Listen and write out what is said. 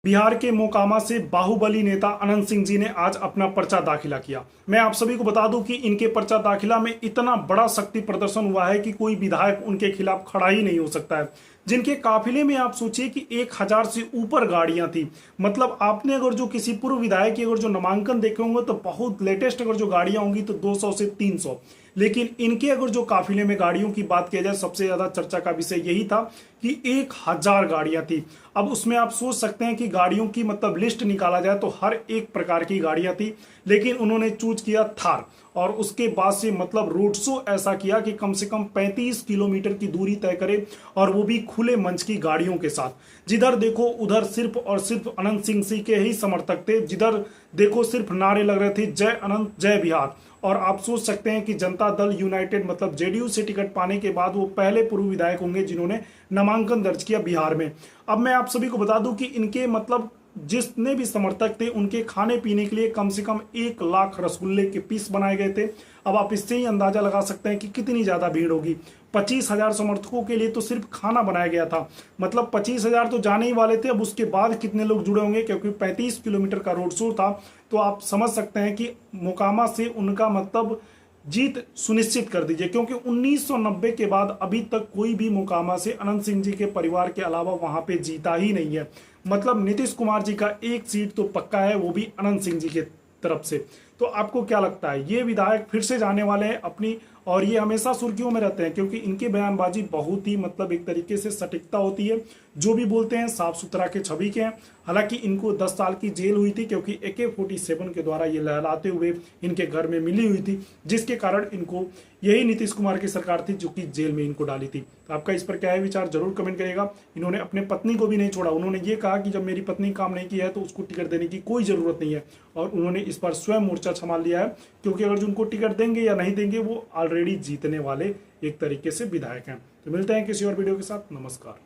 बिहार के मोकामा से बाहुबली नेता अनंत सिंह जी ने आज अपना पर्चा दाखिला किया। मैं आप सभी को बता दूं कि इनके पर्चा दाखिला में इतना बड़ा शक्ति प्रदर्शन हुआ है कि कोई विधायक उनके खिलाफ खड़ा ही नहीं हो सकता है। जिनके काफिले में आप सोचिए कि 1000 से ऊपर गाड़ियां थी। मतलब आपने अगर जो किसी पूर्व विधायक की अगर जो नामांकन देखे होंगे तो बहुत लेटेस्ट अगर जो गाड़ियां होंगी तो 200 से 300, लेकिन इनके अगर जो काफिले में गाड़ियों की बात किया जाए सबसे ज्यादा चर्चा का विषय यही था कि 1000 गाड़ियां थी। अब उसमें आप सोच सकते हैं कि गाड़ियों की मतलब लिस्ट निकाला जाए तो हर एक प्रकार की गाड़ियां थी, लेकिन उन्होंने चूज किया थार। और उसके बाद से मतलब रोड शो ऐसा किया कि कम से कम 35 किलोमीटर की दूरी तय करे, और वो भी खुले मंच की गाड़ियों के साथ। जिधर देखो उधर सिर्फ और सिर्फ अनंत सिंह जी के ही समर्थक थे, जिधर देखो सिर्फ नारे लग रहे थे जय अनंत जय बिहार। और आप सोच सकते हैं कि जनता दल यूनाइटेड मतलब जेडीयू से टिकट पाने के बाद वो पहले पूर्व विधायक होंगे जिन्होंने नामांकन दर्ज किया बिहार में। अब मैं आप सभी को बता दूं कि इनके मतलब जितने भी समर्थक थे उनके खाने पीने के लिए कम से कम 1 लाख रसगुल्ले के पीस बनाए गए थे। अब आप इससे ही अंदाजा लगा सकते हैं कि कितनी ज्यादा भीड़ होगी। 25,000 समर्थकों के लिए तो सिर्फ खाना बनाया गया था। मतलब 25,000 तो जाने ही वाले थे, अब उसके बाद कितने लोग जुड़े होंगे, क्योंकि 35 किलोमीटर का रोड शो था। तो आप समझ सकते हैं कि मोकामा से उनका मतलब जीत सुनिश्चित कर दीजिए, क्योंकि 1990 के बाद अभी तक कोई भी मोकामा से अनंत सिंह जी के परिवार के अलावा वहां पे जीता ही नहीं है। मतलब नीतीश कुमार जी का एक सीट तो पक्का है, वो भी अनंत सिंह जी के तरफ से। तो आपको क्या लगता है, ये विधायक फिर से जाने वाले हैं अपनी, और ये हमेशा सुर्खियों में रहते हैं क्योंकि इनकी बयानबाजी बहुत ही मतलब एक तरीके से सटीकता होती है। जो भी बोलते हैं साफ सुथरा के छवि के हैं। हालांकि इनको 10 साल की जेल हुई थी क्योंकि AK-47 के द्वारा ये लहराते हुए इनके घर में मिली हुई थी, जिसके कारण इनको यही नीतीश कुमार की सरकार थी जो कि जेल में इनको डाली थी। तो आपका इस पर क्या है विचार, जरूर कमेंट करिएगा। इन्होंने अपने पत्नी को भी नहीं छोड़ा। उन्होंने ये कहा कि जब मेरी पत्नी काम नहीं किया है तो उसको टिकट देने की कोई जरूरत नहीं है, और उन्होंने इस पर स्वयं मोर्चा संभाल लिया है, क्योंकि अगर जो उनको टिकट देंगे या नहीं देंगे वो ऑलरेडी जीतने वाले एक तरीके से विधायक हैं। तो मिलते हैं किसी और वीडियो के साथ। नमस्कार।